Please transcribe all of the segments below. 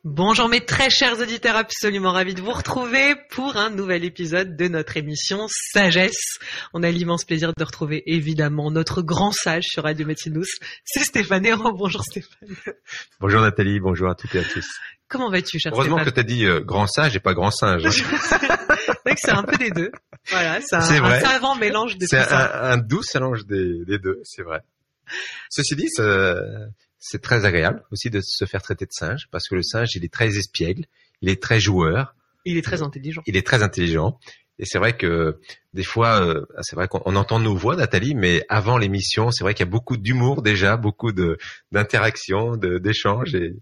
Bonjour mes très chers auditeurs, absolument ravis de vous retrouver pour un nouvel épisode de notre émission Sagesse. On a l'immense plaisir de retrouver évidemment notre grand sage sur Radio Médecine Douce, c'est Stéphane Héran. Bonjour Stéphane. Bonjour Nathalie, bonjour à toutes et à tous. Comment vas-tu, cher Heureusement Stéphane? que tu as dit grand sage et pas grand singe. Hein. C'est vrai que c'est un peu des deux. Voilà, c'est un savant mélange de tout ça. C'est un doux mélange des deux, c'est vrai. Ceci dit, c'est très agréable aussi de se faire traiter de singe parce que le singe, il est très espiègle, il est très joueur. Il est très intelligent. Il est très intelligent. Et c'est vrai que des fois, c'est vrai qu'on entend nos voix, Nathalie, mais avant l'émission, c'est vrai qu'il y a beaucoup d'humour déjà, beaucoup d'interactions, d'échanges et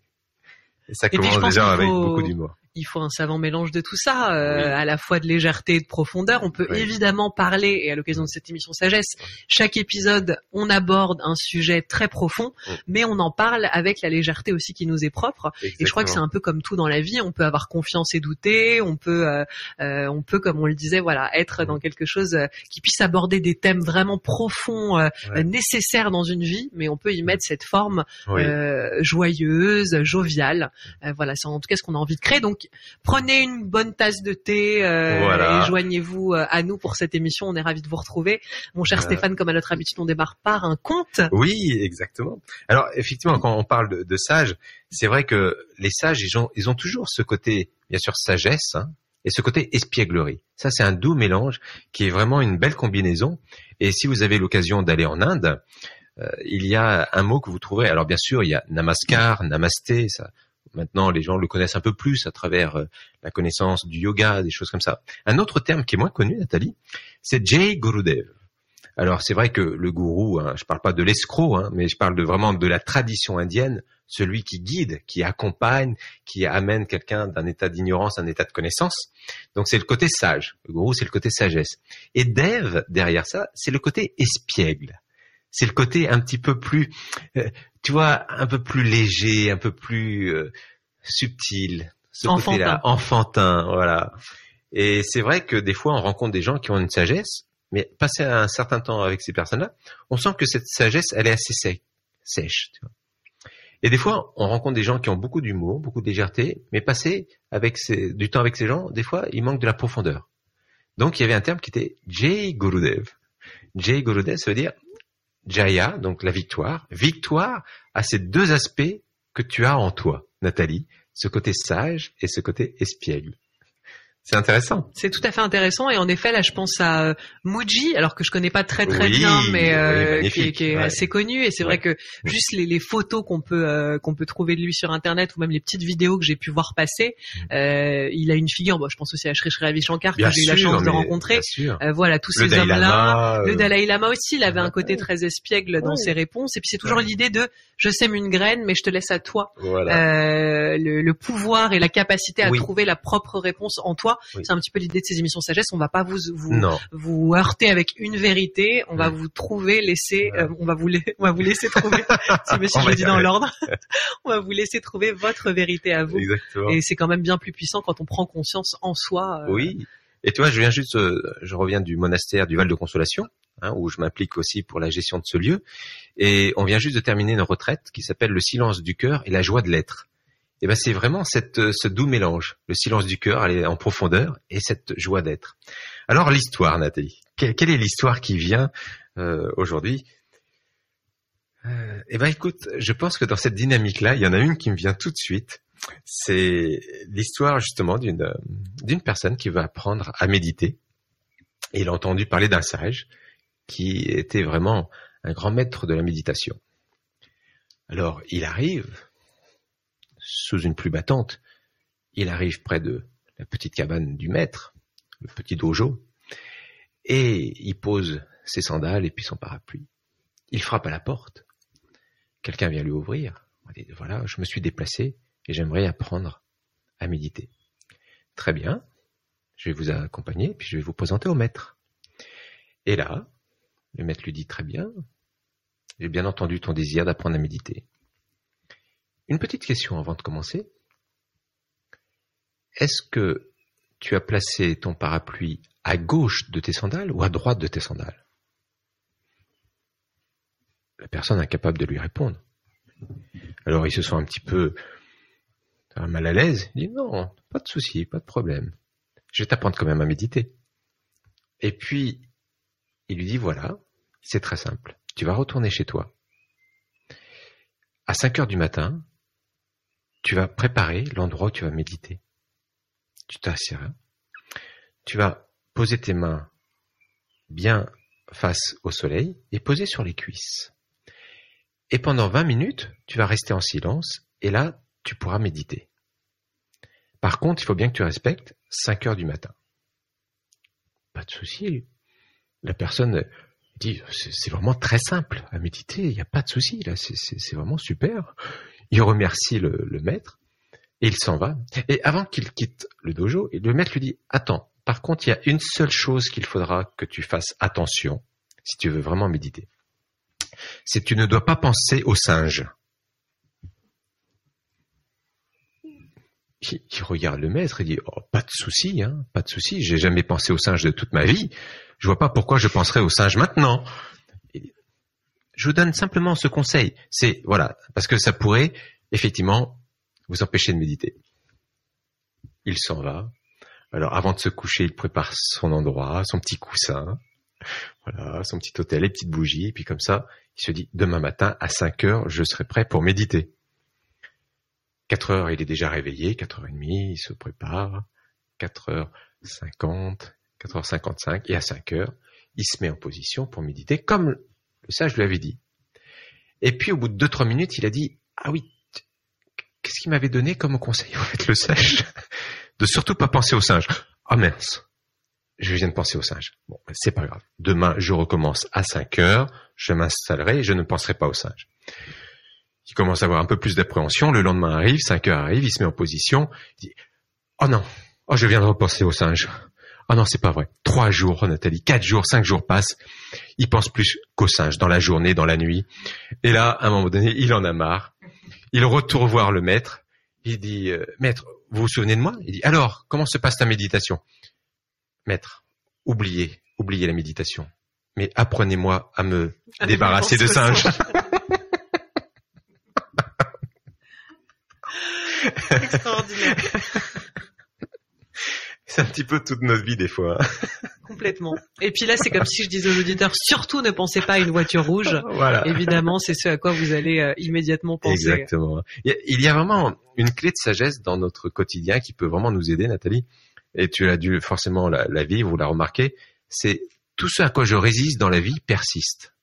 ça commence déjà avec beaucoup d'humour. Il faut un savant mélange de tout ça, Oui. à la fois de légèreté et de profondeur. On peut évidemment parler, et à l'occasion de cette émission Sagesse, chaque épisode, on aborde un sujet très profond, mais on en parle avec la légèreté aussi qui nous est propre. Exactement. Et je crois que c'est un peu comme tout dans la vie, on peut avoir confiance et douter, on peut, comme on le disait, voilà, être dans quelque chose qui puisse aborder des thèmes vraiment profonds, nécessaires dans une vie, mais on peut y mettre cette forme joyeuse, joviale. Voilà, c'est en tout cas ce qu'on a envie de créer. Donc, prenez une bonne tasse de thé et joignez-vous à nous pour cette émission. On est ravis de vous retrouver. Mon cher Stéphane, comme à notre habitude, on démarre par un conte. Oui, exactement. Alors, effectivement, quand on parle de sages, c'est vrai que les sages, ils ont toujours ce côté, bien sûr, sagesse, hein, et ce côté espièglerie. Ça, c'est un doux mélange qui est vraiment une belle combinaison. Et si vous avez l'occasion d'aller en Inde, il y a un mot que vous trouverez. Alors, bien sûr, il y a namaskar, namasté, ça. Maintenant, les gens le connaissent un peu plus à travers la connaissance du yoga, des choses comme ça. Un autre terme qui est moins connu, Nathalie, c'est Jai Gurudev. Alors, c'est vrai que le gourou, hein, je parle pas de l'escroc, hein, mais je parle vraiment de la tradition indienne, celui qui guide, qui accompagne, qui amène quelqu'un d'un état d'ignorance à un état de connaissance. Donc, c'est le côté sage. Le gourou, c'est le côté sagesse. Et Dev, derrière ça, c'est le côté espiègle. C'est le côté un petit peu plus, tu vois, un peu plus léger, un peu plus subtil. Ce côté-là, enfantin, voilà. Et c'est vrai que des fois, on rencontre des gens qui ont une sagesse, mais passer un certain temps avec ces personnes-là, on sent que cette sagesse, elle est assez sèche. Tu vois. Et des fois, on rencontre des gens qui ont beaucoup d'humour, beaucoup de légèreté, mais passer du temps avec ces gens, des fois, il manque de la profondeur. Donc, il y avait un terme qui était Jai Gurudev. Jai Gurudev, ça veut dire Jaya, donc la victoire. Victoire a ces deux aspects que tu as en toi, Nathalie. Ce côté sage et ce côté espiègle. C'est intéressant. C'est tout à fait intéressant. Et en effet, là, je pense à Mooji, alors que je connais pas très bien, mais qui est assez connu. Et c'est vrai que juste les photos qu'on peut trouver de lui sur Internet ou même les petites vidéos que j'ai pu voir passer, il a une figure. Bon, je pense aussi à Sri Ravi Shankar que j'ai eu la chance de rencontrer. Voilà, tous ces hommes-là. Le Dalai Lama aussi, il avait un côté très espiègle dans ses réponses. Et puis c'est toujours l'idée de je sème une graine, mais je te laisse à toi le pouvoir et la capacité à trouver la propre réponse en toi. C'est un petit peu l'idée de ces émissions sagesse. On va pas vous heurter avec une vérité. On va vous trouver, on va vous laisser trouver. Si monsieur je le dis dans l'ordre, on va vous laisser trouver votre vérité à vous. Exactement. Et c'est quand même bien plus puissant quand on prend conscience en soi. Oui. Et tu vois, je reviens du monastère du Val de Consolation, hein, où je m'implique aussi pour la gestion de ce lieu. Et on vient juste de terminer une retraite qui s'appelle le silence du cœur et la joie de l'être. Et ben c'est vraiment ce doux mélange, le silence du cœur, aller en profondeur, et cette joie d'être. Alors l'histoire, Nathalie, quelle est l'histoire qui vient aujourd'hui? Eh ben écoute, je pense que dans cette dynamique-là, il y en a une qui me vient tout de suite. C'est l'histoire justement d'une personne qui va apprendre à méditer. Et il a entendu parler d'un sage qui était vraiment un grand maître de la méditation. Alors il arrive sous une pluie battante, il arrive près de la petite cabane du maître, le petit dojo, et il pose ses sandales et puis son parapluie. Il frappe à la porte. Quelqu'un vient lui ouvrir. Il dit, voilà, je me suis déplacé et j'aimerais apprendre à méditer. Très bien, je vais vous accompagner, puis je vais vous présenter au maître. Et là, le maître lui dit, très bien, j'ai bien entendu ton désir d'apprendre à méditer. Une petite question avant de commencer. Est-ce que tu as placé ton parapluie à gauche de tes sandales ou à droite de tes sandales? La personne est incapable de lui répondre. Alors il se sent un petit peu mal à l'aise. Il dit non, pas de souci, pas de problème. Je vais t'apprendre quand même à méditer. Et puis, il lui dit voilà, c'est très simple. Tu vas retourner chez toi. À 5 heures du matin, tu vas préparer l'endroit où tu vas méditer. Tu t'assieds. Tu vas poser tes mains bien face au soleil et poser sur les cuisses. Et pendant 20 minutes, tu vas rester en silence et là, tu pourras méditer. Par contre, il faut bien que tu respectes 5 heures du matin. Pas de souci. La personne dit, c'est vraiment très simple à méditer, il n'y a pas de souci, là, c'est vraiment super. Il remercie le maître et il s'en va. Et avant qu'il quitte le dojo, le maître lui dit, attends, par contre, il y a une seule chose qu'il faudra que tu fasses attention si tu veux vraiment méditer. C'est que tu ne dois pas penser aux singes. Il regarde le maître et dit oh, pas de souci, pas de souci. J'ai jamais pensé aux singes de toute ma vie. Je vois pas pourquoi je penserais aux singes maintenant. Je vous donne simplement ce conseil. C'est voilà, parce que ça pourrait effectivement vous empêcher de méditer. Il s'en va. Alors avant de se coucher, il prépare son endroit, son petit coussin, voilà, son petit autel, les petites bougies, et puis comme ça, il se dit demain matin à 5 heures, je serai prêt pour méditer. 4 heures, il est déjà réveillé, 4h30, il se prépare, 4h50, 4h55, et à 5 heures, il se met en position pour méditer, comme le sage lui avait dit. Et puis, au bout de 2-3 minutes, il a dit, ah oui, qu'est-ce qu'il m'avait donné comme conseil, en fait, le sage? De surtout pas penser aux singes. Ah mince, je viens de penser aux singes. Bon, c'est pas grave. Demain, je recommence à 5 heures, je m'installerai et je ne penserai pas aux singes. Il commence à avoir un peu plus d'appréhension. Le lendemain arrive, 5 heures arrive, il se met en position. Il dit, oh non, oh je viens de repenser aux singes. Oh non, c'est pas vrai. 3 jours, Nathalie, 4 jours, 5 jours passent. Il pense plus qu'aux singes, dans la journée, dans la nuit. Et là, à un moment donné, il en a marre. Il retourne voir le maître. Il dit, maître, vous vous souvenez de moi? Il dit, alors, comment se passe ta méditation? Maître, oubliez la méditation. Mais apprenez-moi à me débarrasser de singes. Extraordinaire. C'est un petit peu toute notre vie des fois. Complètement. Et puis là, c'est comme si je disais aux auditeurs, surtout ne pensez pas à une voiture rouge. Voilà. Évidemment, c'est ce à quoi vous allez immédiatement penser. Exactement. Il y a vraiment une clé de sagesse dans notre quotidien qui peut vraiment nous aider, Nathalie. Et tu as dû forcément la vivre ou la remarquer. C'est tout ce à quoi je résiste dans la vie persiste.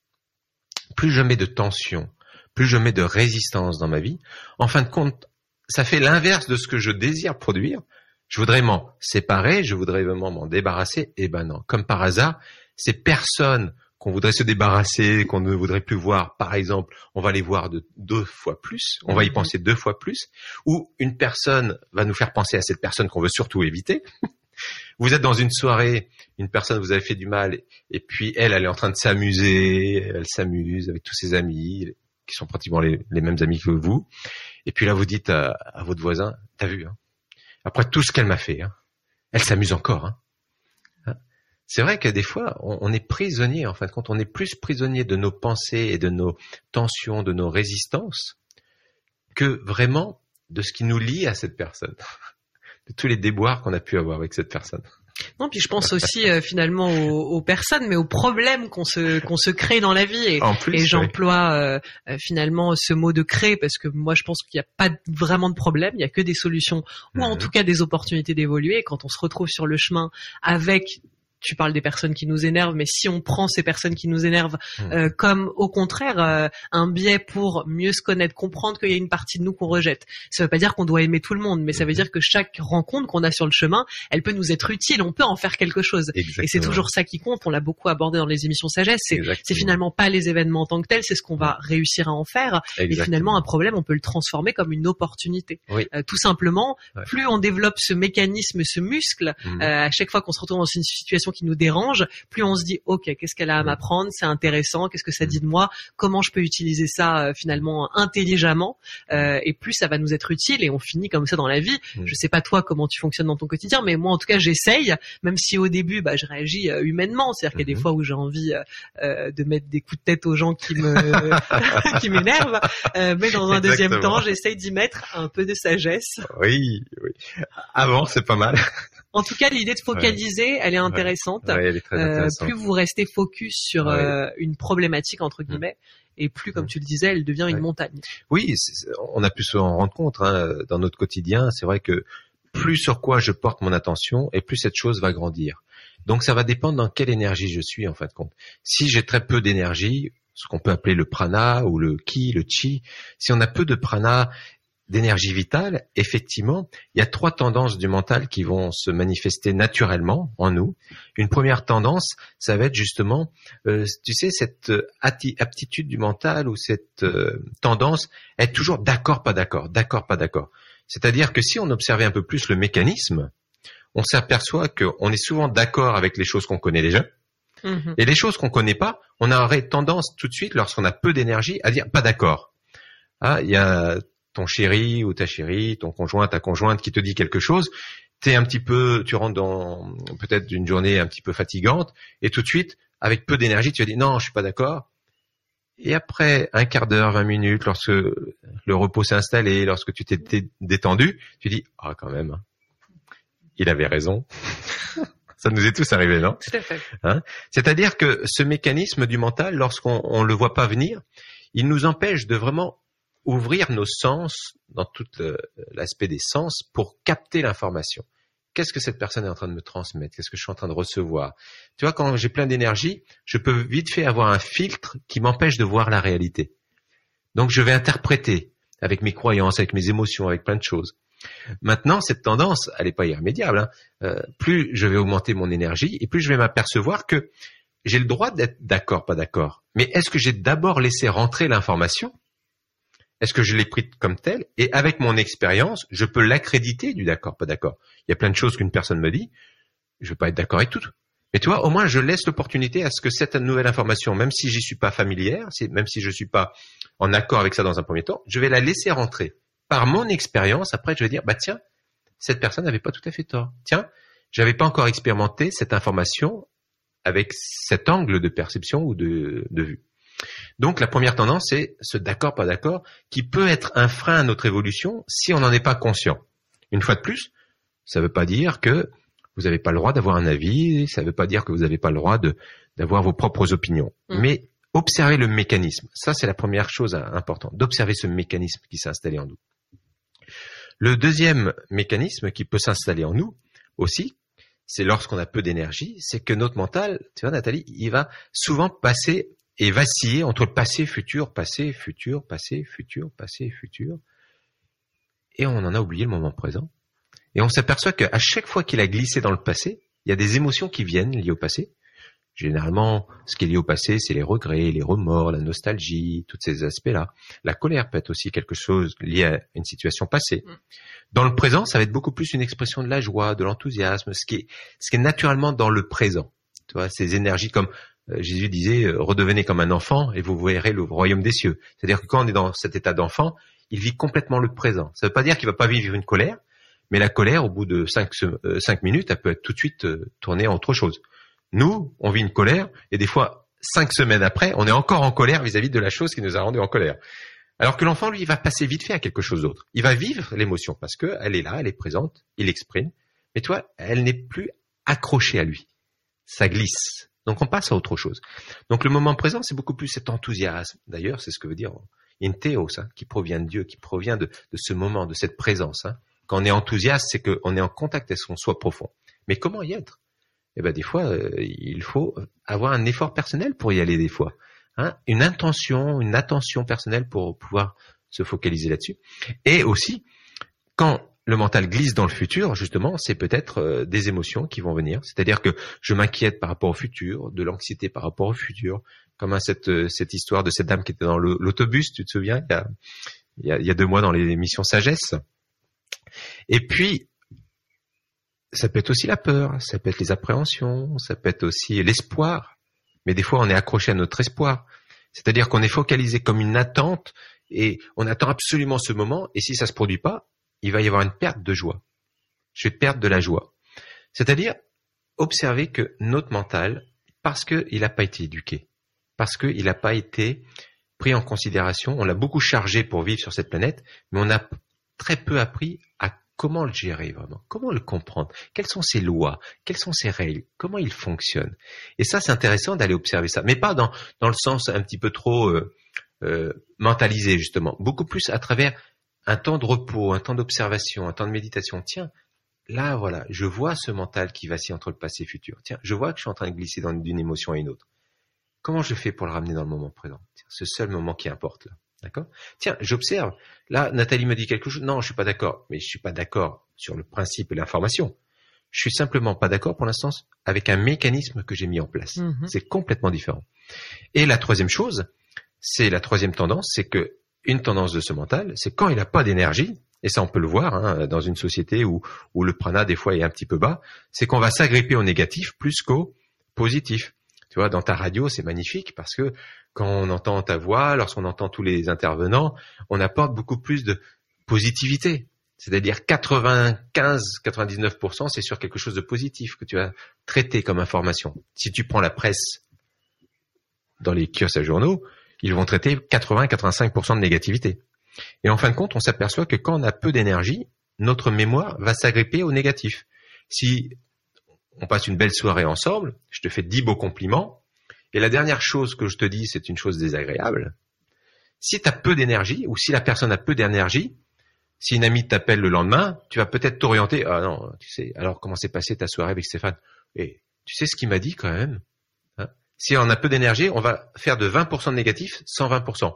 Plus je mets de tension, plus je mets de résistance dans ma vie, en fin de compte, ça fait l'inverse de ce que je désire produire. Je voudrais m'en séparer, je voudrais vraiment m'en débarrasser. Eh ben non, comme par hasard, ces personnes qu'on voudrait se débarrasser, qu'on ne voudrait plus voir, par exemple, on va les voir de 2 fois plus, on va y penser 2 fois plus, ou une personne va nous faire penser à cette personne qu'on veut surtout éviter. Vous êtes dans une soirée, une personne vous avez fait du mal, et puis elle est en train de s'amuser, elle s'amuse avec tous ses amis, qui sont pratiquement les mêmes amis que vous. Et puis là, vous dites à votre voisin, t'as vu, après tout ce qu'elle m'a fait, elle s'amuse encore. C'est vrai que des fois, on est prisonnier, en fin de compte, on est plus prisonnier de nos pensées et de nos tensions, de nos résistances, que vraiment de ce qui nous lie à cette personne, de tous les déboires qu'on a pu avoir avec cette personne. Non, puis je pense aussi finalement aux personnes, mais aux problèmes qu'on se crée dans la vie. Et j'emploie finalement ce mot de créer parce que moi je pense qu'il n'y a pas vraiment de problème, il n'y a que des solutions ou en tout cas des opportunités d'évoluer. Et quand on se retrouve sur le chemin avec tu parles des personnes qui nous énervent, mais si on prend ces personnes qui nous énervent comme au contraire un biais pour mieux se connaître, comprendre qu'il y a une partie de nous qu'on rejette. Ça veut pas dire qu'on doit aimer tout le monde, mais ça veut dire que chaque rencontre qu'on a sur le chemin, elle peut nous être utile, on peut en faire quelque chose. Exactement. Et c'est toujours ça qui compte, on l'a beaucoup abordé dans les émissions sagesse, c'est finalement pas les événements en tant que tels, c'est ce qu'on va réussir à en faire. Exactement. Et finalement un problème, on peut le transformer comme une opportunité. Oui. Tout simplement, plus on développe ce mécanisme, ce muscle, à chaque fois qu'on se retrouve dans une situation qui nous dérange, plus on se dit ok, qu'est-ce qu'elle a à m'apprendre, c'est intéressant, qu'est-ce que ça dit de moi, comment je peux utiliser ça finalement intelligemment, et plus ça va nous être utile et on finit comme ça dans la vie. Je sais pas toi comment tu fonctionnes dans ton quotidien, mais moi en tout cas j'essaye, même si au début je réagis humainement, c'est-à-dire qu'il y a des fois où j'ai envie de mettre des coups de tête aux gens qui qui m'énervent, mais dans un deuxième temps j'essaye d'y mettre un peu de sagesse. Oui. Avant c'est pas mal. En tout cas, l'idée de focaliser, elle est intéressante. Ouais, elle est très intéressante. Plus vous restez focus sur une problématique entre guillemets, et plus, comme tu le disais, elle devient une montagne. Oui, on a pu se en rendre compte dans notre quotidien. C'est vrai que plus sur quoi je porte mon attention, et plus cette chose va grandir. Donc, ça va dépendre dans quelle énergie je suis en fin de compte. Si j'ai très peu d'énergie, ce qu'on peut appeler le prana ou le ki, le chi, si on a peu de prana, d'énergie vitale, effectivement, il y a 3 tendances du mental qui vont se manifester naturellement en nous. Une première tendance, ça va être justement, tu sais, cette aptitude du mental ou cette tendance à être toujours d'accord, pas d'accord, d'accord, pas d'accord. C'est-à-dire que si on observait un peu plus le mécanisme, on s'aperçoit qu'on est souvent d'accord avec les choses qu'on connaît déjà. Et les choses qu'on connaît pas, on aurait tendance tout de suite, lorsqu'on a peu d'énergie, à dire pas d'accord. Ah, il y a ton chéri ou ta chérie, ton conjoint, ta conjointe qui te dit quelque chose, tu rentres dans peut-être une journée un petit peu fatigante, et tout de suite, avec peu d'énergie, tu vas dire non, je suis pas d'accord. Et après un quart d'heure, 20 minutes, lorsque le repos s'est installé, lorsque tu t'es détendu, tu dis ah quand même, il avait raison. Ça nous est tous arrivé, non? Tout à fait. C'est-à-dire que ce mécanisme du mental, lorsqu'on le voit pas venir, il nous empêche de vraiment ouvrir nos sens dans tout l'aspect des sens pour capter l'information. Qu'est-ce que cette personne est en train de me transmettre? Qu'est-ce que je suis en train de recevoir? Tu vois, quand j'ai plein d'énergie, je peux vite fait avoir un filtre qui m'empêche de voir la réalité. Donc, je vais interpréter avec mes croyances, avec mes émotions, avec plein de choses. Maintenant, cette tendance, elle n'est pas irrémédiable. Plus je vais augmenter mon énergie et plus je vais m'apercevoir que j'ai le droit d'être d'accord, pas d'accord. Mais est-ce que j'ai d'abord laissé rentrer l'information? Est-ce que je l'ai pris comme telle? Et avec mon expérience, je peux l'accréditer du d'accord, pas d'accord. Il y a plein de choses qu'une personne me dit, je ne veux pas être d'accord avec tout. Mais tu vois, au moins, je laisse l'opportunité à ce que cette nouvelle information, même si j'y suis pas familière, même si je suis pas en accord avec ça dans un premier temps, je vais la laisser rentrer. Par mon expérience, après, je vais dire, tiens, cette personne n'avait pas tout à fait tort. Tiens, j'avais pas encore expérimenté cette information avec cet angle de perception ou de vue. Donc, la première tendance, c'est ce d'accord, pas d'accord, qui peut être un frein à notre évolution si on n'en est pas conscient. Une fois de plus, ça ne veut pas dire que vous n'avez pas le droit d'avoir un avis, ça ne veut pas dire que vous n'avez pas le droit d'avoir vos propres opinions. Mais observez le mécanisme. Ça, c'est la première chose importante, d'observer ce mécanisme qui s'est installé en nous. Le deuxième mécanisme qui peut s'installer en nous aussi, c'est lorsqu'on a peu d'énergie, c'est que notre mental, tu vois Nathalie, il va souvent passer et vaciller entre le passé, futur, passé, futur, passé, futur, passé, futur. Et on en a oublié le moment présent. Et on s'aperçoit qu'à chaque fois qu'il a glissé dans le passé, il y a des émotions qui viennent liées au passé. Généralement, ce qui est lié au passé, c'est les regrets, les remords, la nostalgie, tous ces aspects-là. La colère peut être aussi quelque chose lié à une situation passée. Dans le présent, ça va être beaucoup plus une expression de la joie, de l'enthousiasme, ce qui est naturellement dans le présent. Tu vois, ces énergies comme Jésus disait, redevenez comme un enfant et vous verrez le royaume des cieux. C'est-à-dire que quand on est dans cet état d'enfant, il vit complètement le présent. Ça ne veut pas dire qu'il va pas vivre une colère, mais la colère, au bout de 5 minutes, elle peut être tout de suite tournée en autre chose. Nous, on vit une colère et des fois, 5 semaines après, on est encore en colère vis-à-vis de la chose qui nous a rendu en colère. Alors que l'enfant, lui, il va passer vite fait à quelque chose d'autre. Il va vivre l'émotion parce que elle est là, elle est présente, il l'exprime. Mais toi, elle n'est plus accrochée à lui. Ça glisse. Donc on passe à autre chose. Donc le moment présent, c'est beaucoup plus cet enthousiasme. D'ailleurs, c'est ce que veut dire Intheos, qui provient de Dieu, qui provient de ce moment, de cette présence. Quand on est enthousiaste, c'est qu'on est en contact avec son soi profond. Mais comment y être? Des fois, il faut avoir un effort personnel pour y aller des fois. Une intention, une attention personnelle pour pouvoir se focaliser là-dessus. Et aussi, quand le mental glisse dans le futur, justement, c'est peut-être des émotions qui vont venir. C'est-à-dire que je m'inquiète par rapport au futur, de l'anxiété par rapport au futur, comme cette histoire de cette dame qui était dans l'autobus, tu te souviens, il y a 2 mois dans l'émission Sagesse. Et puis, Ça peut être aussi la peur, ça peut être les appréhensions, ça peut être aussi l'espoir. Mais des fois, on est accroché à notre espoir. C'est-à-dire qu'on est focalisé comme une attente et on attend absolument ce moment. Et si ça se produit pas, il va y avoir une perte de joie. Je vais perdre de la joie. C'est-à-dire observer que notre mental, parce qu'il n'a pas été éduqué, parce qu'il n'a pas été pris en considération, on l'a beaucoup chargé pour vivre sur cette planète, mais on a très peu appris à comment le gérer vraiment, comment le comprendre, quelles sont ses lois, quelles sont ses règles, comment il fonctionne. Et ça, c'est intéressant d'aller observer ça, mais pas dans le sens un petit peu trop mentalisé justement, beaucoup plus à travers un temps de repos, un temps d'observation, un temps de méditation. Tiens, là voilà, je vois ce mental qui vacille entre le passé et le futur. Tiens, je vois que je suis en train de glisser d'une émotion à une autre. Comment je fais pour le ramener dans le moment présent? Tiens, ce seul moment qui importe là. D'accord? Tiens, j'observe. Là, Nathalie me dit quelque chose. Non, je suis pas d'accord. Mais je suis pas d'accord sur le principe et l'information. Je suis simplement pas d'accord pour l'instant avec un mécanisme que j'ai mis en place. C'est complètement différent. Et la troisième chose, c'est la troisième tendance, c'est que une tendance de ce mental, c'est quand il n'a pas d'énergie, et ça on peut le voir dans une société où le prana des fois est un petit peu bas, c'est qu'on va s'agripper au négatif plus qu'au positif. Tu vois, dans ta radio, c'est magnifique parce que quand on entend ta voix, lorsqu'on entend tous les intervenants, on apporte beaucoup plus de positivité. C'est-à-dire 95-99%, c'est sur quelque chose de positif que tu as traité comme information. Si tu prends la presse dans les kiosques à journaux, ils vont traiter 80-85% de négativité. Et en fin de compte, on s'aperçoit que quand on a peu d'énergie, notre mémoire va s'agripper au négatif. Si on passe une belle soirée ensemble, je te fais 10 beaux compliments, et la dernière chose que je te dis, c'est une chose désagréable. Si tu as peu d'énergie, ou si la personne a peu d'énergie, si une amie t'appelle le lendemain, tu vas peut-être t'orienter. Ah non, tu sais, alors comment s'est passée ta soirée avec Stéphane? Et tu sais ce qu'il m'a dit quand même, hein? Si on a peu d'énergie, on va faire de 20% de négatif 120%.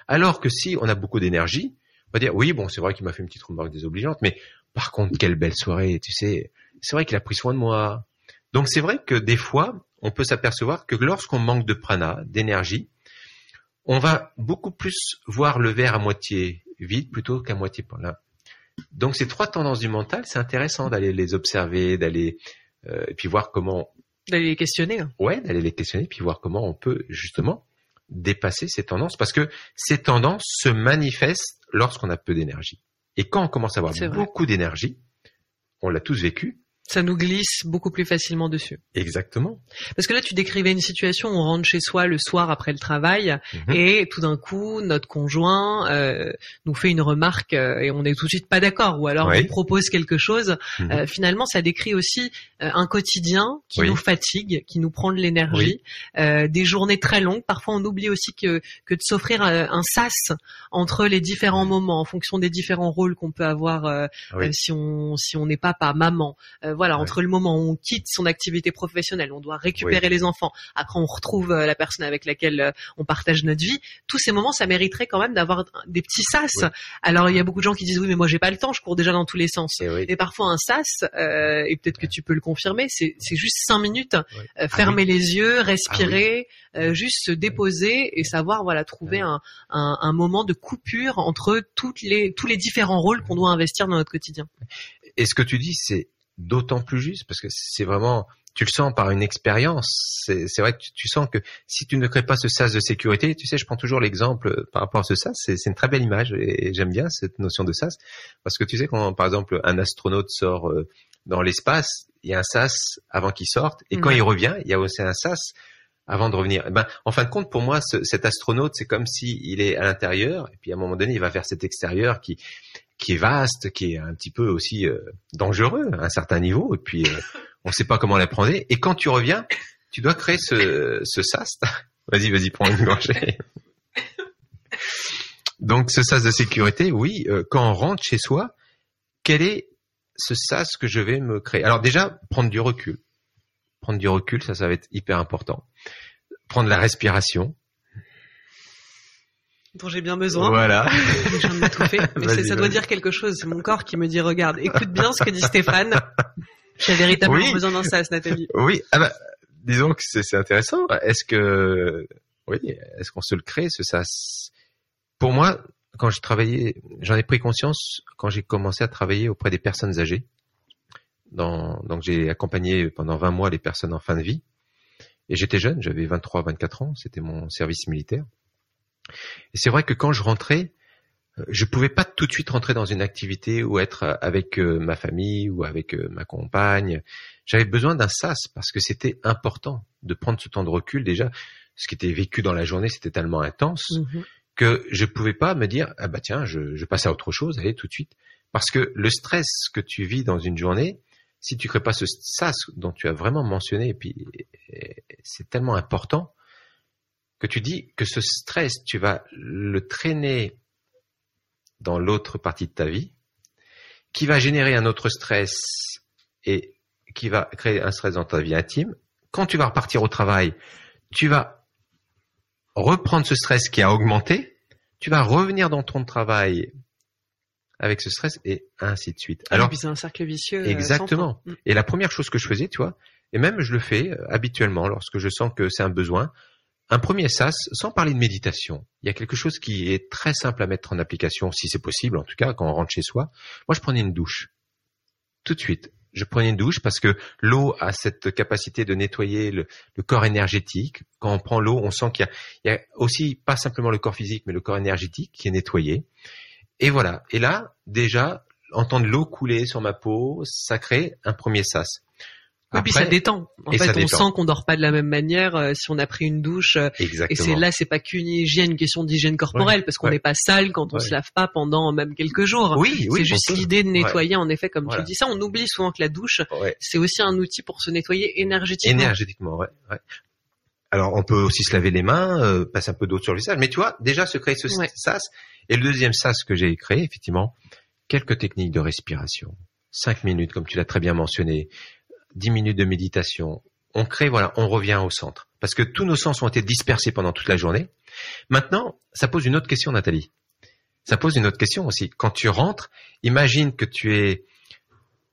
Alors que si on a beaucoup d'énergie, on va dire oui, bon, c'est vrai qu'il m'a fait une petite remarque désobligeante, mais par contre, quelle belle soirée, tu sais, c'est vrai qu'il a pris soin de moi. Donc c'est vrai que des fois, on peut s'apercevoir que lorsqu'on manque de prana, d'énergie, on va beaucoup plus voir le verre à moitié vide plutôt qu'à moitié plein. Donc ces trois tendances du mental, c'est intéressant d'aller les observer, d'aller et puis voir comment... D'aller les questionner. Ouais, d'aller les questionner, puis voir comment on peut justement dépasser ces tendances, parce que ces tendances se manifestent lorsqu'on a peu d'énergie. Et quand on commence à avoir beaucoup d'énergie, on l'a tous vécu, ça nous glisse beaucoup plus facilement dessus. Exactement. Parce que là, tu décrivais une situation où on rentre chez soi le soir après le travail et tout d'un coup, notre conjoint nous fait une remarque et on n'est tout de suite pas d'accord, ou alors on nous propose quelque chose. Finalement, ça décrit aussi un quotidien qui nous fatigue, qui nous prend de l'énergie, des journées très longues. Parfois, on oublie aussi que de s'offrir un sas entre les différents moments, en fonction des différents rôles qu'on peut avoir si on n'est pas maman. Voilà, entre le moment où on quitte son activité professionnelle, on doit récupérer les enfants, après on retrouve la personne avec laquelle on partage notre vie, tous ces moments, ça mériterait quand même d'avoir des petits sas. Alors il y a beaucoup de gens qui disent oui, mais moi j'ai pas le temps, je cours déjà dans tous les sens. Et parfois un sas, et peut-être que tu peux le confirmer, c'est juste 5 minutes, fermer les yeux, respirer, juste se déposer et savoir trouver un moment de coupure entre tous les différents rôles qu'on doit investir dans notre quotidien. Et ce que tu dis, c'est d'autant plus juste parce que c'est vraiment, tu le sens par une expérience. C'est vrai que tu sens que si tu ne crées pas ce sas de sécurité, tu sais, je prends toujours l'exemple par rapport à ce sas, c'est une très belle image et j'aime bien cette notion de sas parce que tu sais quand par exemple un astronaute sort dans l'espace, il y a un sas avant qu'il sorte et quand il revient, il y a aussi un sas avant de revenir. En fin de compte, pour moi, cet astronaute, c'est comme s'il est à l'intérieur et puis à un moment donné, il va vers cet extérieur qui est vaste, qui est un petit peu aussi dangereux à un certain niveau, et puis on ne sait pas comment l'apprendre. Et quand tu reviens, tu dois créer ce sas. Vas-y, prends une gorgée. Donc ce sas de sécurité, oui, quand on rentre chez soi, quel est ce sas que je vais me créer? Alors déjà, prendre du recul. Prendre du recul, ça va être hyper important. Prendre la respiration. Dont j'ai bien besoin. Voilà. Je viens de m'étouffer. Mais ça doit dire quelque chose. C'est mon corps qui me dit, regarde, écoute bien ce que dit Stéphane. J'ai véritablement besoin d'un sas, Nathalie. Oui. Disons que c'est intéressant. Est-ce qu'on se le crée, ce sas? Pour moi, quand j'en ai pris conscience quand j'ai commencé à travailler auprès des personnes âgées. Donc j'ai accompagné pendant 20 mois les personnes en fin de vie. Et j'étais jeune, j'avais 23, 24 ans, c'était mon service militaire. Et c'est vrai que quand je rentrais, je pouvais pas tout de suite rentrer dans une activité ou être avec ma famille ou avec ma compagne. J'avais besoin d'un sas parce que c'était important de prendre ce temps de recul. Déjà, ce qui était vécu dans la journée, c'était tellement intense que je pouvais pas me dire ah bah tiens, je passe à autre chose, allez tout de suite. Parce que le stress que tu vis dans une journée, si tu crées pas ce sas dont tu as vraiment mentionné, et puis c'est tellement important que tu dis que ce stress, tu vas le traîner dans l'autre partie de ta vie, qui va générer un autre stress et qui va créer un stress dans ta vie intime. Quand tu vas repartir au travail, tu vas reprendre ce stress qui a augmenté, tu vas revenir dans ton travail avec ce stress et ainsi de suite. Alors, puis c'est un cercle vicieux. Exactement. Et la première chose que je faisais, tu vois, et même je le fais habituellement lorsque je sens que c'est un besoin, un premier sas, sans parler de méditation. Il y a quelque chose qui est très simple à mettre en application, si c'est possible, en tout cas, quand on rentre chez soi. Moi, je prenais une douche. Tout de suite. Je prenais une douche parce que l'eau a cette capacité de nettoyer le corps énergétique. Quand on prend l'eau, on sent qu'il y a aussi pas simplement le corps physique, mais le corps énergétique qui est nettoyé. Et voilà. Et là, déjà, entendre l'eau couler sur ma peau, ça crée un premier sas. Oui, puis ça détend. En fait, on sent qu'on dort pas de la même manière si on a pris une douche. Exactement. Et c'est pas qu'une hygiène, une question d'hygiène corporelle, parce qu'on n'est pas sale quand on se lave pas pendant même quelques jours. Oui, c'est juste l'idée de nettoyer, en effet, comme tu dis ça. On oublie souvent que la douche, c'est aussi un outil pour se nettoyer énergétiquement. Énergétiquement, ouais. Alors, on peut aussi se laver les mains, passer un peu d'eau sur le visage, mais tu vois, déjà se créer ce sas. Et le deuxième sas que j'ai créé, effectivement, quelques techniques de respiration. 5 minutes, comme tu l'as très bien mentionné. 10 minutes de méditation. On crée, on revient au centre. Parce que tous nos sens ont été dispersés pendant toute la journée. Maintenant, ça pose une autre question, Nathalie. Ça pose une autre question aussi. Quand tu rentres, imagine que tu es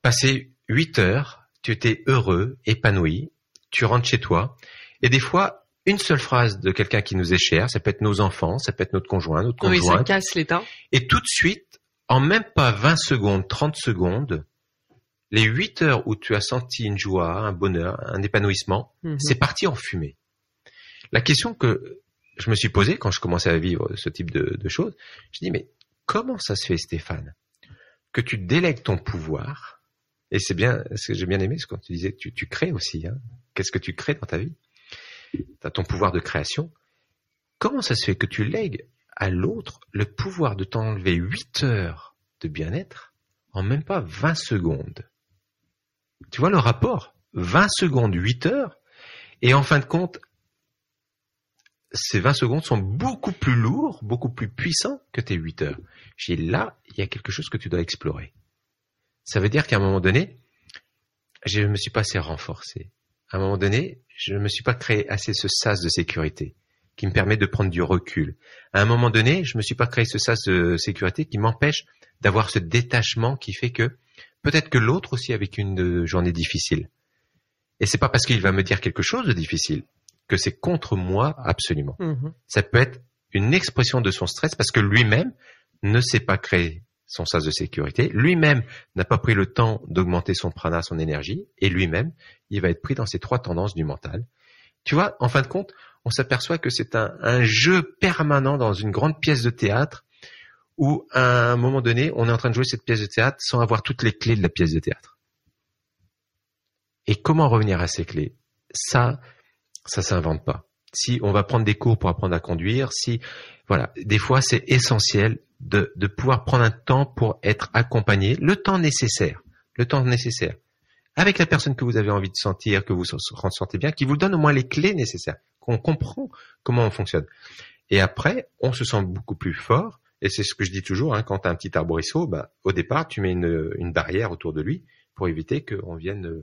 passé 8 heures, tu étais heureux, épanoui, tu rentres chez toi, et des fois, une seule phrase de quelqu'un qui nous est cher, ça peut être nos enfants, ça peut être notre conjoint, notre conjointe. Oui, ça casse l'état. Et tout de suite, en même pas 20 secondes, 30 secondes, les 8 heures où tu as senti une joie, un bonheur, un épanouissement, c'est parti en fumée. La question que je me suis posée quand je commençais à vivre ce type de choses, je dis mais comment ça se fait, Stéphane, que tu délègues ton pouvoir, et c'est bien, ce que j'ai bien aimé, c'est quand tu disais que tu crées aussi, qu'est-ce que tu crées dans ta vie? Tu as ton pouvoir de création. Comment ça se fait que tu lègues à l'autre le pouvoir de t'enlever 8 heures de bien-être en même pas 20 secondes? Tu vois le rapport? 20 secondes, 8 heures. Et en fin de compte, ces 20 secondes sont beaucoup plus lourds, beaucoup plus puissants que tes 8 heures. J'ai dit là, il y a quelque chose que tu dois explorer. Ça veut dire qu'à un moment donné, je ne me suis pas assez renforcé. À un moment donné, je ne me suis pas créé assez ce sas de sécurité qui me permet de prendre du recul. À un moment donné, je ne me suis pas créé ce sas de sécurité qui m'empêche d'avoir ce détachement qui fait que peut-être que l'autre aussi a vécu une journée difficile. Et c'est pas parce qu'il va me dire quelque chose de difficile que c'est contre moi absolument. Ça peut être une expression de son stress parce que lui-même ne s'est pas créé son sas de sécurité. Lui-même n'a pas pris le temps d'augmenter son prana, son énergie. Et lui-même, il va être pris dans ces 3 tendances du mental. Tu vois, en fin de compte, on s'aperçoit que c'est un jeu permanent dans une grande pièce de théâtre où, à un moment donné, on est en train de jouer cette pièce de théâtre sans avoir toutes les clés de la pièce de théâtre. Et comment revenir à ces clés? Ça s'invente pas. Si on va prendre des cours pour apprendre à conduire, des fois c'est essentiel de pouvoir prendre un temps pour être accompagné, le temps nécessaire, avec la personne que vous avez envie de sentir, que vous ressentez bien, qui vous donne au moins les clés nécessaires, qu'on comprend comment on fonctionne. Et après, on se sent beaucoup plus fort. Et c'est ce que je dis toujours, quand tu as un petit arbrisseau, au départ, tu mets une barrière autour de lui pour éviter qu'on vienne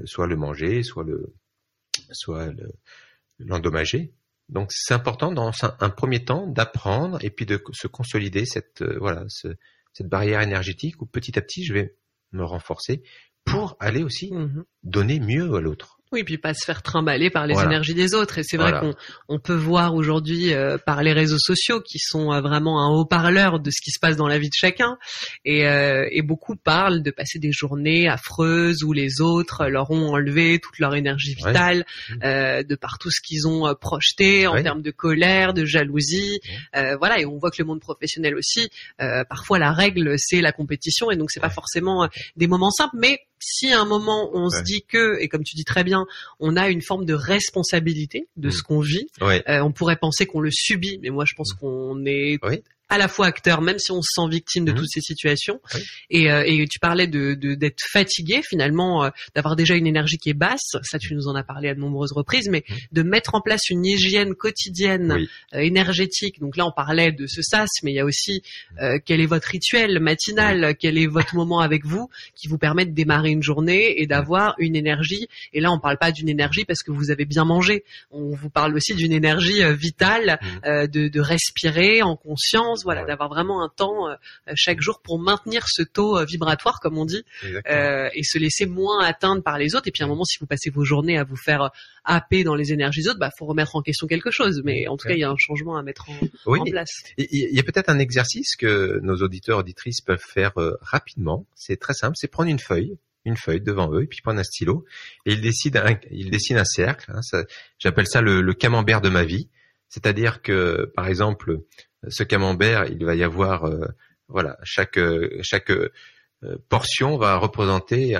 soit le manger, soit l'endommager. Donc c'est important dans un premier temps d'apprendre et puis de se consolider cette barrière énergétique où petit à petit je vais me renforcer pour aller aussi donner mieux à l'autre. Oui, puis pas se faire trimballer par les énergies des autres. Et c'est vrai qu'on peut voir aujourd'hui par les réseaux sociaux qui sont vraiment un haut-parleur de ce qui se passe dans la vie de chacun. Et beaucoup parlent de passer des journées affreuses où les autres leur ont enlevé toute leur énergie vitale, de par tout ce qu'ils ont projeté en termes de colère, de jalousie. Et on voit que le monde professionnel aussi, parfois la règle c'est la compétition, et donc c'est pas forcément des moments simples, mais si à un moment on se dit que, et comme tu dis très bien, on a une forme de responsabilité de ce qu'on vit, on pourrait penser qu'on le subit, mais moi je pense qu'on est à la fois acteur, même si on se sent victime de toutes ces situations. Et tu parlais d'être fatigué finalement, d'avoir déjà une énergie qui est basse, ça tu nous en as parlé à de nombreuses reprises, mais de mettre en place une hygiène quotidienne énergétique. Donc là on parlait de ce sas, mais il y a aussi quel est votre rituel matinal, quel est votre moment avec vous qui vous permet de démarrer une journée et d'avoir une énergie. Et là on parle pas d'une énergie parce que vous avez bien mangé, on vous parle aussi d'une énergie vitale, de respirer en conscience, d'avoir vraiment un temps chaque jour pour maintenir ce taux vibratoire, comme on dit, et se laisser moins atteindre par les autres. Et puis à un moment, si vous passez vos journées à vous faire happer dans les énergies des autres, faut remettre en question quelque chose. Mais en tout cas, il y a un changement à mettre en place. Il y a peut-être un exercice que nos auditeurs, auditrices peuvent faire rapidement. C'est très simple, c'est prendre une feuille devant eux, et puis prendre un stylo, et ils dessinent un cercle. J'appelle ça le camembert de ma vie. C'est-à-dire que, par exemple, ce camembert, il va y avoir, chaque portion va représenter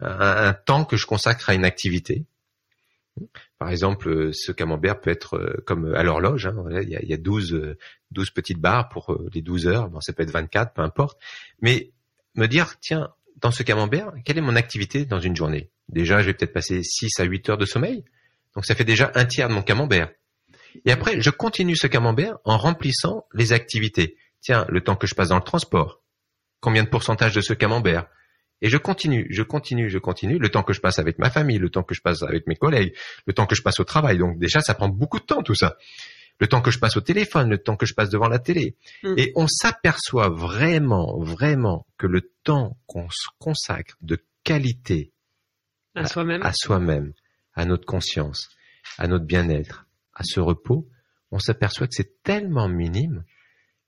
un temps que je consacre à une activité. Par exemple, ce camembert peut être comme à l'horloge. Il y a 12 petites barres pour les 12 heures. Bon, ça peut être 24, peu importe. Mais me dire, tiens, dans ce camembert, quelle est mon activité dans une journée? Déjà, je vais peut-être passer 6 à 8 heures de sommeil. Donc, ça fait déjà un tiers de mon camembert. Et après, je continue ce camembert en remplissant les activités. Tiens, le temps que je passe dans le transport. Combien de pourcentage de ce camembert? Et je continue. Le temps que je passe avec ma famille, le temps que je passe avec mes collègues, le temps que je passe au travail. Donc déjà, ça prend beaucoup de temps tout ça. Le temps que je passe au téléphone, le temps que je passe devant la télé. Et on s'aperçoit vraiment que le temps qu'on se consacre de qualité à soi-même, à notre conscience, à notre bien-être, à ce repos, on s'aperçoit que c'est tellement minime.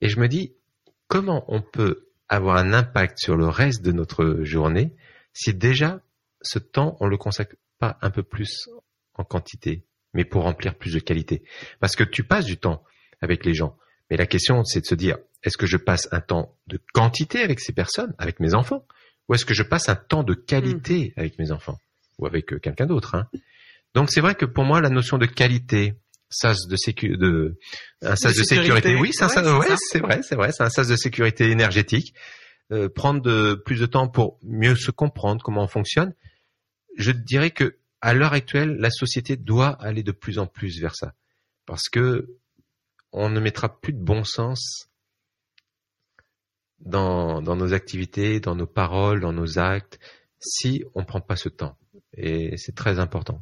Et je me dis, comment on peut avoir un impact sur le reste de notre journée si déjà ce temps, on le consacre pas un peu plus en quantité, mais pour remplir plus de qualité. Parce que tu passes du temps avec les gens. Mais la question, c'est de se dire, est-ce que je passe un temps de quantité avec ces personnes, avec mes enfants, ou est-ce que je passe un temps de qualité avec mes enfants, ou avec quelqu'un d'autre, Donc c'est vrai que pour moi, la notion de qualité, un sas de sécurité. Oui, c'est vrai, c'est un sas de sécurité énergétique. Prendre plus de temps pour mieux se comprendre comment on fonctionne. Je dirais que à l'heure actuelle, la société doit aller de plus en plus vers ça, parce que on ne mettra plus de bon sens dans nos activités, dans nos paroles, dans nos actes, si on prend pas ce temps. Et c'est très important.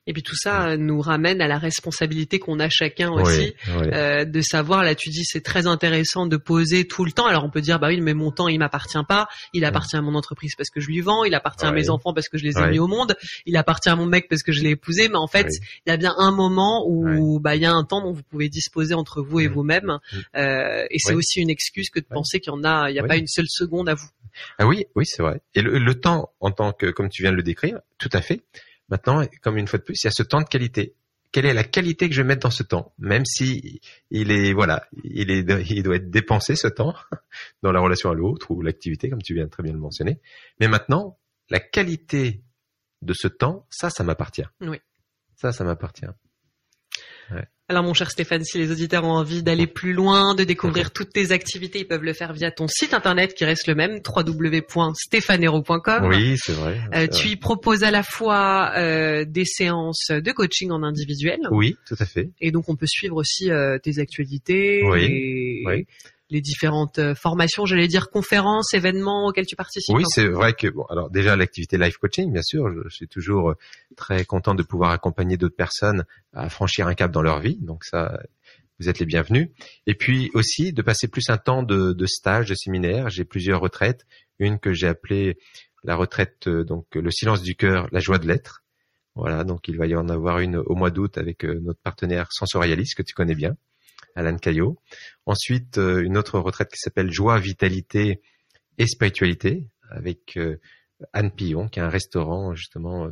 Et puis tout ça nous ramène à la responsabilité qu'on a chacun aussi, de savoir, là tu dis c'est très intéressant de poser tout le temps. Alors on peut dire mais mon temps il m'appartient pas, il appartient à mon entreprise parce que je lui vends, il appartient à mes enfants parce que je les ai mis au monde, il appartient à mon mec parce que je l'ai épousé, mais en fait il y a bien un moment où il y a un temps dont vous pouvez disposer entre vous et vous-même, et c'est aussi une excuse que de penser qu'il y a pas une seule seconde à vous. Ah oui, c'est vrai. Et le temps en tant que, comme tu viens de le décrire, tout à fait. Maintenant, comme une fois de plus, il y a ce temps de qualité. Quelle est la qualité que je vais mettre dans ce temps? Même si il doit être dépensé ce temps dans la relation à l'autre ou l'activité, comme tu viens de très bien le mentionner. Mais maintenant, la qualité de ce temps, ça m'appartient. Oui. Ça m'appartient. Ouais. Alors mon cher Stéphane, si les auditeurs ont envie d'aller plus loin, de découvrir toutes tes activités, ils peuvent le faire via ton site internet qui reste le même, www.stephanero.com. Oui, c'est vrai. Tu y proposes à la fois des séances de coaching en individuel. Oui, tout à fait. Et donc on peut suivre aussi tes actualités, les différentes formations, j'allais dire conférences, événements auxquels tu participes. Oui, c'est vrai que alors déjà l'activité life coaching, bien sûr, je suis toujours très content de pouvoir accompagner d'autres personnes à franchir un cap dans leur vie. Donc ça, vous êtes les bienvenus. Et puis aussi de passer plus un temps de stage, de séminaire. J'ai plusieurs retraites, une que j'ai appelée la retraite, donc le silence du cœur, la joie de l'être. Voilà, donc il va y en avoir une au mois d'août avec notre partenaire Sensorialiste que tu connais bien, Alan Caillot. Ensuite, une autre retraite qui s'appelle Joie, Vitalité et Spiritualité avec Anne Pillon, qui a un restaurant justement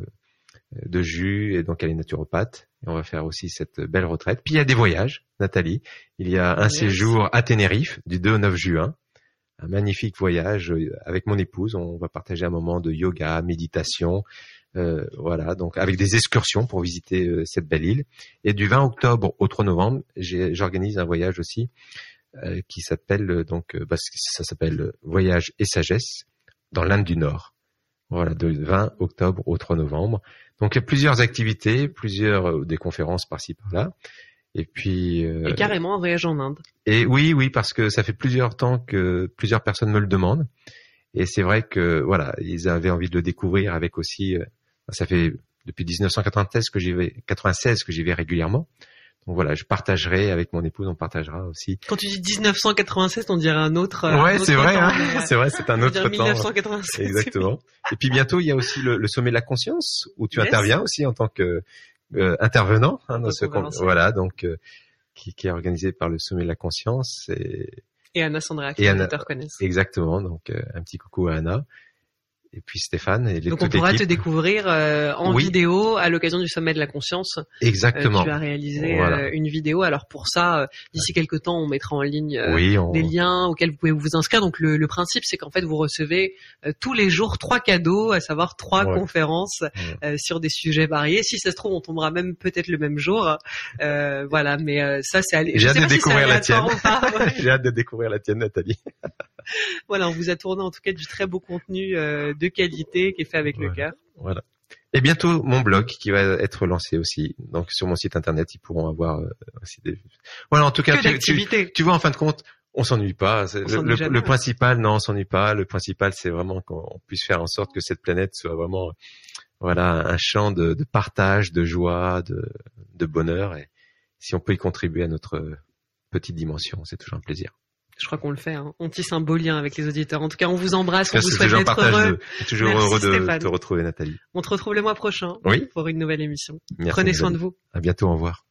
de jus, et donc elle est naturopathe. Et on va faire aussi cette belle retraite. Puis il y a des voyages, Nathalie. Il y a un séjour à Tenerife du 2 au 9 juin. Un magnifique voyage avec mon épouse. On va partager un moment de yoga, méditation, voilà, donc avec des excursions pour visiter cette belle île. Et du 20 octobre au 3 novembre, j'organise un voyage aussi qui s'appelle ça s'appelle Voyage et Sagesse dans l'Inde du Nord. Voilà, de 20 octobre au 3 novembre. Donc il y a plusieurs activités, des conférences par-ci par-là. Et puis et carrément un voyage en Inde. Et oui, parce que ça fait plusieurs temps que plusieurs personnes me le demandent. Et c'est vrai que voilà, ils avaient envie de le découvrir avec aussi. Ça fait depuis 1996 que j'y vais régulièrement. Donc voilà, je partagerai avec mon épouse, on partagera aussi. Quand tu dis 1996, on dirait un autre. Ouais, c'est vrai, hein. C'est vrai, c'est un autre temps. 1996. Exactement. Et puis bientôt, il y a aussi le sommet de la conscience où tu interviens aussi en tant que intervenant dans ce voilà, donc qui est organisé par le sommet de la conscience et Anna Sandra qui les auditeurs connaissent. Exactement, donc un petit coucou à Anna. Et puis Stéphane et donc on pourra te découvrir en vidéo à l'occasion du sommet de la conscience. Exactement. Tu vas réaliser une vidéo. Alors pour ça, d'ici quelques temps, on mettra en ligne des liens auxquels vous pouvez vous inscrire. Donc le principe, c'est qu'en fait vous recevez tous les jours 3 cadeaux, à savoir 3 conférences sur des sujets variés. Si ça se trouve, on tombera même peut-être le même jour. Voilà, mais ça c'est allé. J'ai hâte de découvrir la tienne. J'ai hâte de découvrir la tienne, Nathalie. Voilà, on vous a tourné en tout cas du très beau contenu de qualité qui est fait avec le cœur. Voilà. Et bientôt mon blog qui va être lancé aussi. Donc sur mon site internet, ils pourront avoir aussi des. Voilà, en tout cas, tu vois, en fin de compte, on s'ennuie pas. Le principal, non, on s'ennuie pas. Le principal, c'est vraiment qu'on puisse faire en sorte que cette planète soit vraiment, voilà, un champ de partage, de joie, de bonheur. Et si on peut y contribuer à notre petite dimension, c'est toujours un plaisir. Je crois qu'on le fait. Hein. On tisse un beau lien avec les auditeurs. En tout cas, on vous embrasse. On vous souhaite d'être heureux. Je suis toujours heureux de te retrouver, Nathalie. On te retrouve le mois prochain pour une nouvelle émission. Merci, Prenez soin de vous. À bientôt. Au revoir.